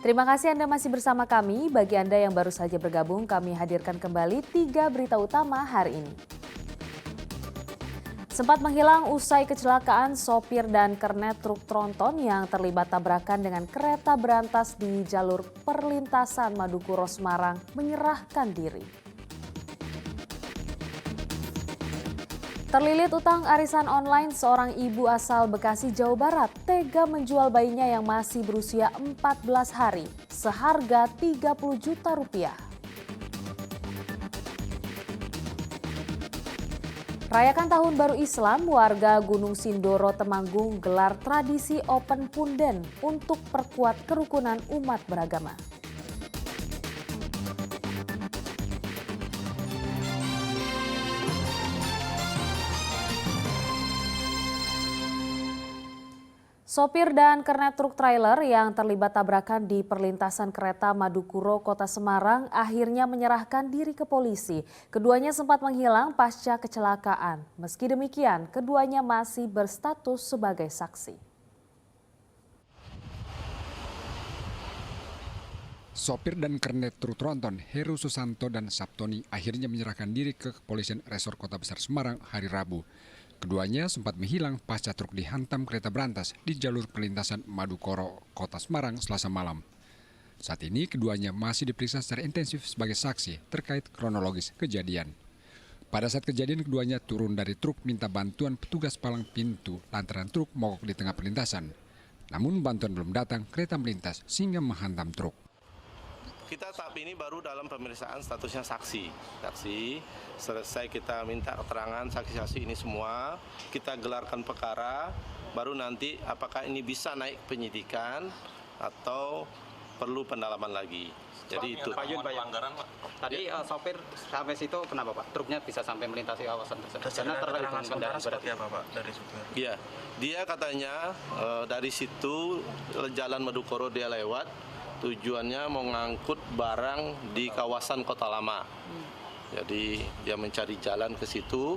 Terima kasih Anda masih bersama kami. Bagi Anda yang baru saja bergabung, kami hadirkan kembali 3 berita utama hari ini. Sempat menghilang usai kecelakaan sopir dan kernet truk tronton yang terlibat tabrakan dengan kereta berantas di jalur perlintasan Madukuro Semarang menyerahkan diri. Terlilit utang arisan online, seorang ibu asal Bekasi, Jawa Barat tega menjual bayinya yang masih berusia 14 hari seharga 30 juta rupiah. Rayakan Tahun Baru Islam, warga Gunung Sindoro, Temanggung gelar tradisi Open Punden untuk perkuat kerukunan umat beragama. Sopir dan kernet truk trailer yang terlibat tabrakan di perlintasan kereta Madukuro, Kota Semarang akhirnya menyerahkan diri ke polisi. Keduanya sempat menghilang pasca kecelakaan. Meski demikian, keduanya masih berstatus sebagai saksi. Sopir dan kernet truk tronton Heru Susanto dan Saptoni akhirnya menyerahkan diri ke Kepolisian Resor Kota Besar Semarang hari Rabu. Keduanya sempat menghilang pasca truk dihantam kereta berantas di jalur perlintasan Madukoro, Kota Semarang, Selasa malam. Saat ini keduanya masih diperiksa secara intensif sebagai saksi terkait kronologis kejadian. Pada saat kejadian, keduanya turun dari truk minta bantuan petugas palang pintu lantaran truk mogok di tengah perlintasan. Namun bantuan belum datang, kereta melintas sehingga menghantam truk. Kita saat ini baru dalam pemeriksaan statusnya saksi. Selesai kita minta keterangan saksi-saksi ini semua, kita gelarkan perkara, baru nanti apakah ini bisa naik penyidikan atau perlu pendalaman lagi. Jadi itu. Pelanggaran, Pak. Tadi sopir sampai situ kenapa, Pak? Truknya bisa sampai melintasi kawasan tersebut. Karena terkait dengan kendaraan seperti apa, Pak, dari supir? Iya, dia katanya dari situ jalan Madukoro dia lewat. Tujuannya mau ngangkut barang di kawasan Kota Lama. Jadi dia mencari jalan ke situ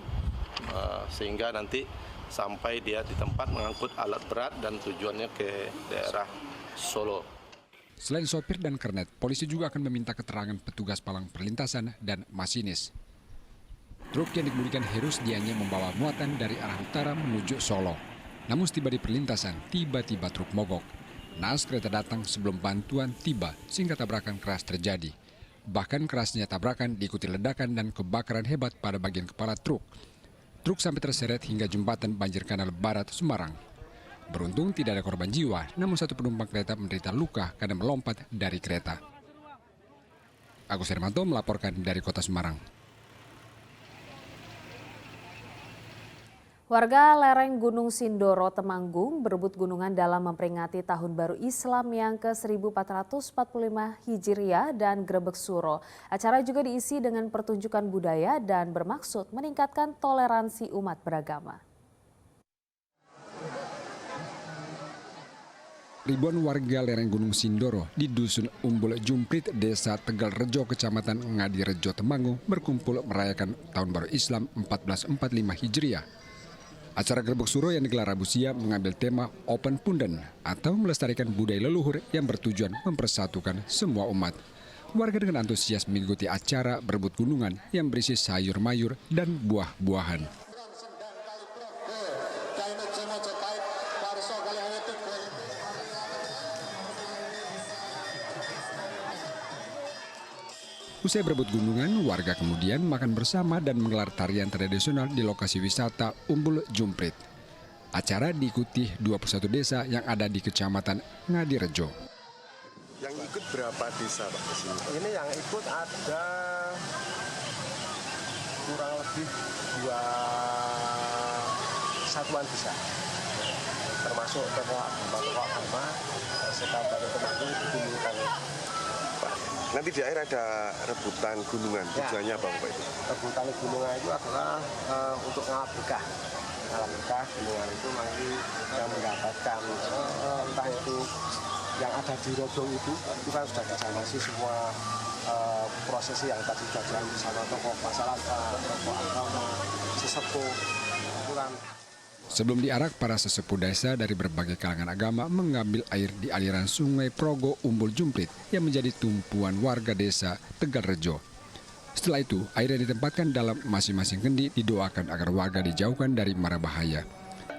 sehingga nanti sampai dia di tempat mengangkut alat berat dan tujuannya ke daerah Solo. Selain sopir dan kernet, polisi juga akan meminta keterangan petugas palang perlintasan dan masinis. Truk yang dikemudikan Heru sedianya membawa muatan dari arah utara menuju Solo. Namun setiba di perlintasan, tiba-tiba truk mogok. Naas kereta datang sebelum bantuan tiba sehingga tabrakan keras terjadi. Bahkan kerasnya tabrakan diikuti ledakan dan kebakaran hebat pada bagian kepala truk. Truk sampai terseret hingga jembatan Banjir Kanal Barat, Semarang. Beruntung tidak ada korban jiwa, namun satu penumpang kereta menderita luka karena melompat dari kereta. Agus Hermanto melaporkan dari Kota Semarang. Warga lereng Gunung Sindoro, Temanggung berebut gunungan dalam memperingati Tahun Baru Islam yang ke-1445 Hijriah dan Grebek Suro. Acara juga diisi dengan pertunjukan budaya dan bermaksud meningkatkan toleransi umat beragama. Ribuan warga lereng Gunung Sindoro di Dusun Umbul Jumprit, Desa Tegal Rejo, Kecamatan Ngadirejo, Temanggung berkumpul merayakan Tahun Baru Islam 1445 Hijriah. Acara Grebek Suro yang digelar Rabu siang mengambil tema Open Punden atau melestarikan budaya leluhur yang bertujuan mempersatukan semua umat. Warga dengan antusias mengikuti acara berebut gunungan yang berisi sayur mayur dan buah-buahan. Usai berebut gunungan, warga kemudian makan bersama dan menggelar tarian tradisional di lokasi wisata Umbul Jumprit. Acara diikuti 21 desa yang ada di Kecamatan Ngadirejo. Yang ikut berapa desa, Pak, di sini? Ini yang ikut ada kurang lebih 2 satuan desa. Termasuk tokoh agama, Sekapatan Temanggung, Gunungan. Nanti di akhir ada rebutan gunungan, tujuannya apa, Pak? Rebutan gunungan itu adalah untuk ngalap berkah. Ngalap berkah gunungan itu nanti yang mendapatkan entah itu yang ada di Rodo itu kan sudah dijanasi semua prosesi yang tadi dijalankan bersama tokoh masyarakat, tokoh agama, sesepuh, itu kan Sebelum diarak, para sesepuh desa dari berbagai kalangan agama mengambil air di aliran Sungai Progo Umbul Jumprit yang menjadi tumpuan warga desa Tegalrejo. Setelah itu, air yang ditempatkan dalam masing-masing kendi didoakan agar warga dijauhkan dari mara bahaya.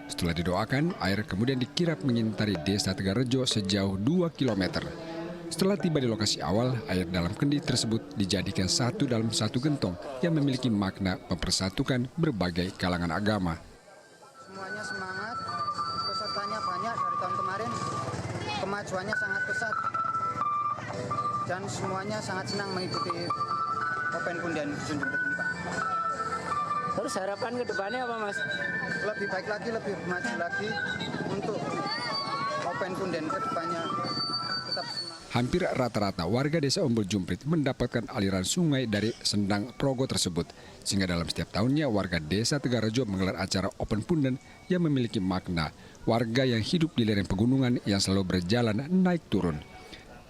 Setelah didoakan, air kemudian dikirap mengintari desa Tegalrejo sejauh 2 km. Setelah tiba di lokasi awal, air dalam kendi tersebut dijadikan satu dalam satu gentong yang memiliki makna mempersatukan berbagai kalangan agama. Semuanya semangat, pesertanya banyak dari tahun kemarin, kemajuannya sangat pesat, dan semuanya sangat senang mengikuti Open Pundian Dusun Jumprit ini, Pak. Terus harapan ke depannya apa, Mas? Lebih baik lagi, lebih maju lagi untuk Open Pundian ke depannya tetap semangat. Hampir rata-rata warga desa Umbul Jumprit mendapatkan aliran sungai dari Sendang Progo tersebut. Sehingga dalam setiap tahunnya warga desa Tegalrejo menggelar acara Open Pundian yang memiliki makna warga yang hidup di lereng pegunungan yang selalu berjalan naik turun.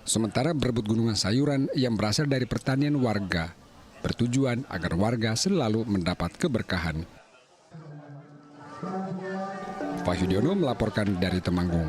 Sementara berebut gunungan sayuran yang berasal dari pertanian warga, bertujuan agar warga selalu mendapat keberkahan. Wahyudiono melaporkan dari Temanggung.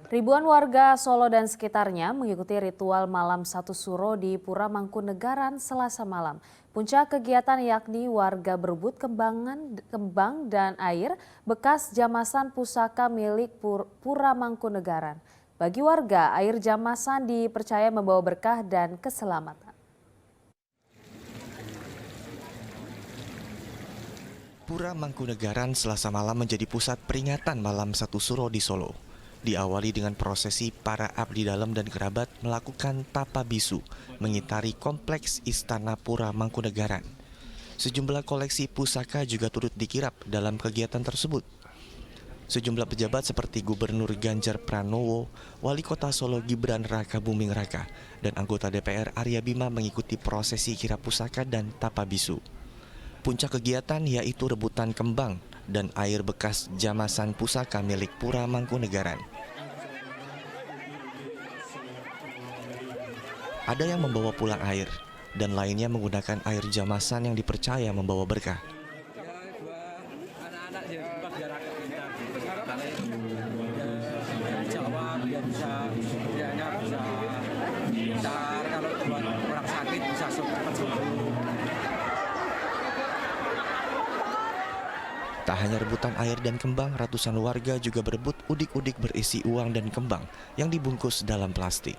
Ribuan warga Solo dan sekitarnya mengikuti ritual malam satu suro di Pura Mangkunegaran Selasa malam. Puncak kegiatan yakni warga berebut kembang dan air bekas jamasan pusaka milik Pura Mangkunegaran. Bagi warga, air jamasan dipercaya membawa berkah dan keselamatan. Pura Mangkunegaran Selasa malam menjadi pusat peringatan malam satu suro di Solo. Diawali dengan prosesi para abdi dalam dan kerabat melakukan tapa bisu mengitari kompleks Istana Pura Mangkunegaran. Sejumlah koleksi pusaka juga turut dikirap dalam kegiatan tersebut. Sejumlah pejabat seperti Gubernur Ganjar Pranowo, Wali Kota Solo Gibran Raka Buming Raka, dan anggota DPR Arya Bima mengikuti prosesi kirap pusaka dan tapa bisu. Puncak kegiatan yaitu rebutan kembang dan air bekas jamasan pusaka milik Pura Mangkunegaran. Ada yang membawa pulang air dan lainnya menggunakan air jamasan yang dipercaya membawa berkah. Tak hanya rebutan air dan kembang, ratusan warga juga berebut udik-udik berisi uang dan kembang yang dibungkus dalam plastik.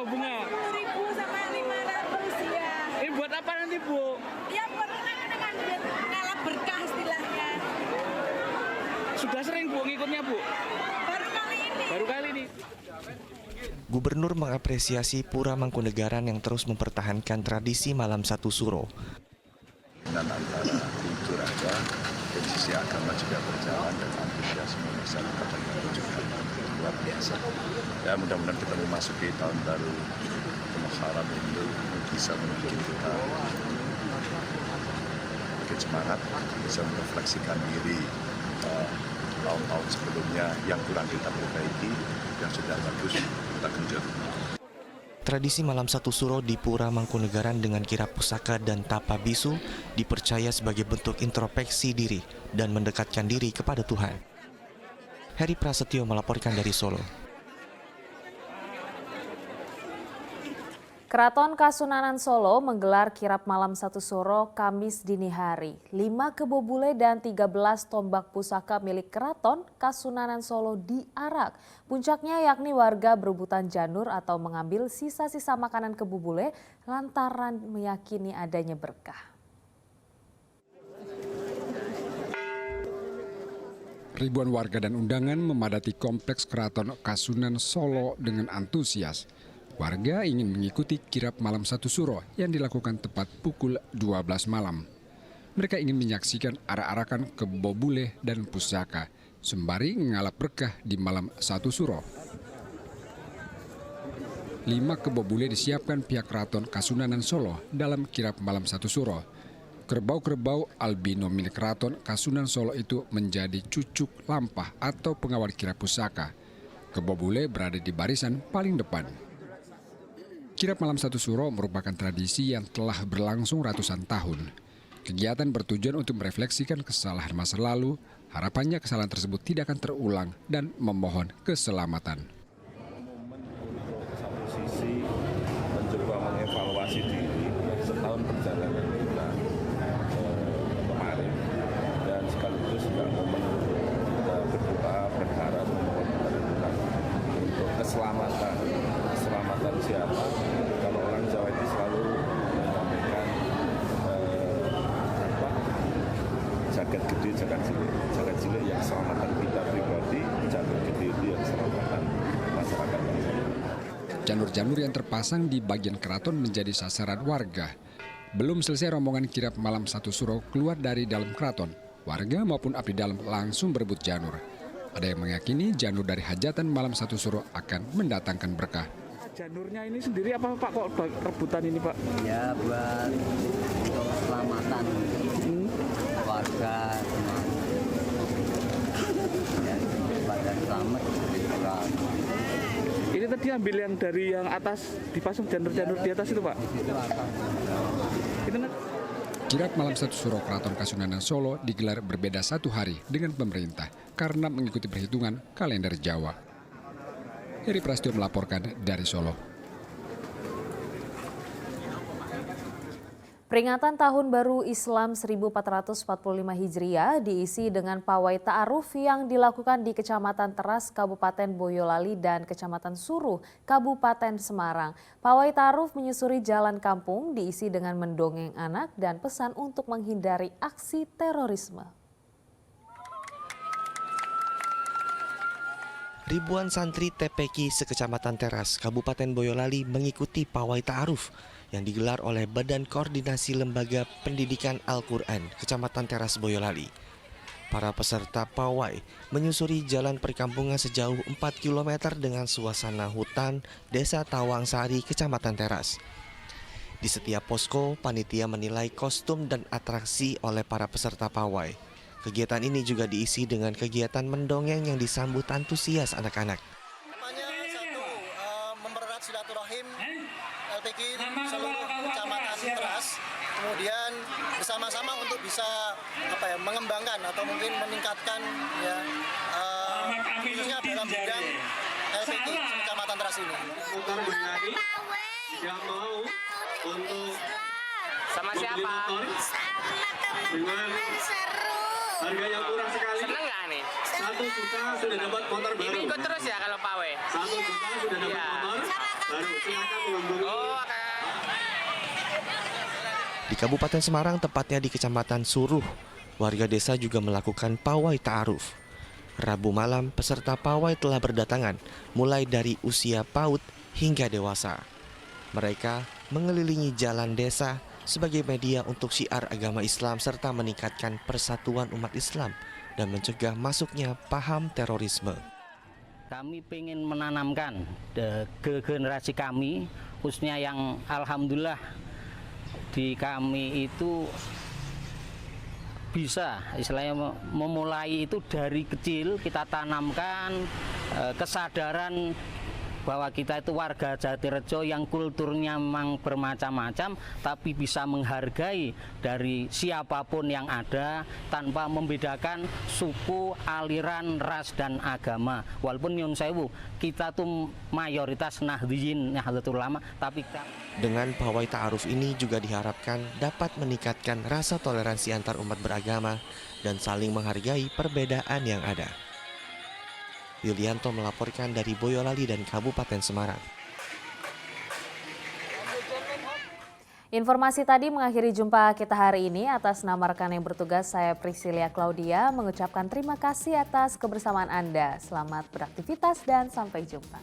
Bunga. 1.000 sampai 500 ya. Ini buat apa nanti, Bu? Ya buat ngalap berkah istilahnya. Sudah sering, Bu, ngikutnya, Bu? Baru kali ini. Baru kali ini. Gubernur mengapresiasi Pura Mangkunegaran yang terus mempertahankan tradisi malam satu suro. Dan antara kultur ada, dari sisi agama juga berjalan dan antusiasme masyarakat yang juga luar biasa. Ya mudah-mudahan kita memasuki tahun baru Muharram ini bisa membuat kita makin semangat, bisa merefleksikan diri tahun-tahun sebelumnya yang kurang kita perbaiki, yang sudah bagus kita genjot. Tradisi malam satu suro di Pura Mangkunegaran dengan kirap pusaka dan tapa bisu dipercaya sebagai bentuk introspeksi diri dan mendekatkan diri kepada Tuhan. Heri Prasetyo melaporkan dari Solo. Keraton Kasunanan Solo menggelar kirap malam satu suro Kamis dini hari. 5 kebo bule dan 13 tombak pusaka milik Keraton Kasunanan Solo diarak. Puncaknya yakni warga berebutan janur atau mengambil sisa-sisa makanan kebo bule lantaran meyakini adanya berkah. Ribuan warga dan undangan memadati kompleks Keraton Kasunanan Solo dengan antusias. Warga ingin mengikuti kirap malam satu suro yang dilakukan tepat pukul 12 malam. Mereka ingin menyaksikan arak-arakan kebo bule dan pusaka, sembari mengalap berkah di malam satu suro. 5 kebo bule disiapkan pihak Keraton Kasunanan Solo dalam kirap malam satu suro. Kerbau-kerbau albino milik Keraton Kasunanan Solo itu menjadi cucuk lampah atau pengawal kirap pusaka. Kebo bule berada di barisan paling depan. Kirap Malam Satu Suro merupakan tradisi yang telah berlangsung ratusan tahun. Kegiatan bertujuan untuk merefleksikan kesalahan masa lalu, harapannya kesalahan tersebut tidak akan terulang dan memohon keselamatan. Satu sisi mencoba mengevaluasi diri setahun perjalanan kita kemarin, dan sekaligus juga momen kita berdoa berharap memohon kepada Tuhan untuk keselamatan siapa. Kalau orang Jawa itu selalu menyampaikan jagat gede, jagat cilik yang keselamatan kita pribadi, jagat gede itu yang keselamatan masyarakat. Janur-janur yang terpasang di bagian keraton menjadi sasaran warga. Belum selesai rombongan kirap Malam Satu Suro keluar dari dalam keraton, warga maupun abdi dalam langsung berebut janur. Ada yang meyakini janur dari hajatan Malam Satu Suro akan mendatangkan berkah. Janurnya ini sendiri apa Pak kok rebutan ini Pak? Ya buat untuk keselamatan warga semua. Ya, badan selamat. Ini tadi ambil yang dari yang atas, dipasang janur-janur di atas itu Pak? Kirap Malam Satu Suro Keraton Kasunanan Solo digelar berbeda 1 hari dengan pemerintah karena mengikuti perhitungan kalender Jawa. Heri Prasetyo melaporkan dari Solo. Peringatan Tahun Baru Islam 1445 Hijriah diisi dengan pawai ta'aruf yang dilakukan di Kecamatan Teras, Kabupaten Boyolali dan Kecamatan Suruh, Kabupaten Semarang. Pawai ta'aruf menyusuri jalan kampung diisi dengan mendongeng anak dan pesan untuk menghindari aksi terorisme. Ribuan santri TPQ sekecamatan Teras, Kabupaten Boyolali mengikuti pawai ta'aruf yang digelar oleh Badan Koordinasi Lembaga Pendidikan Al-Quran, Kecamatan Teras Boyolali. Para peserta pawai menyusuri jalan perkampungan sejauh 4 km dengan suasana hutan Desa Tawangsari, Kecamatan Teras. Di setiap posko, panitia menilai kostum dan atraksi oleh para peserta pawai. Kegiatan ini juga diisi dengan kegiatan mendongeng yang disambut antusias anak-anak. Satu, mempererat silaturahim LPQ seluruh kecamatan Teras, kemudian bersama-sama untuk bisa mengembangkan atau mungkin meningkatkan khususnya dalam bidang LPQ kecamatan Teras ini. Tidak mau untuk Sama siapa? dengan harga yang murah sekali. Seneng nggak nih? 1 juta sudah dapat motor baru. Ini ikut terus ya kalau pawai? 1 juta sudah dapat motor baru. Silakan menghubungi. Di Kabupaten Semarang, tepatnya di Kecamatan Suruh, warga desa juga melakukan pawai ta'aruf. Rabu malam, peserta pawai telah berdatangan, mulai dari usia PAUD hingga dewasa. Mereka mengelilingi jalan desa sebagai media untuk syiar agama Islam serta meningkatkan persatuan umat Islam dan mencegah masuknya paham terorisme. Kami ingin menanamkan ke generasi kami, khususnya yang alhamdulillah di kami itu bisa istilahnya memulai itu dari kecil, kita tanamkan kesadaran bahwa kita itu warga Jatirejo yang kulturnya memang bermacam-macam, tapi bisa menghargai dari siapapun yang ada tanpa membedakan suku, aliran, ras, dan agama. Walaupun nyun sewu, kita tuh mayoritas Nahdliyin, Nahdlatul Ulama, tapi dengan pawai ta'aruf ini juga diharapkan dapat meningkatkan rasa toleransi antar umat beragama dan saling menghargai perbedaan yang ada. Yulianto melaporkan dari Boyolali dan Kabupaten Semarang. Informasi tadi mengakhiri jumpa kita hari ini. Atas nama rekan yang bertugas, saya Priscilia Claudia mengucapkan terima kasih atas kebersamaan Anda. Selamat beraktivitas dan sampai jumpa.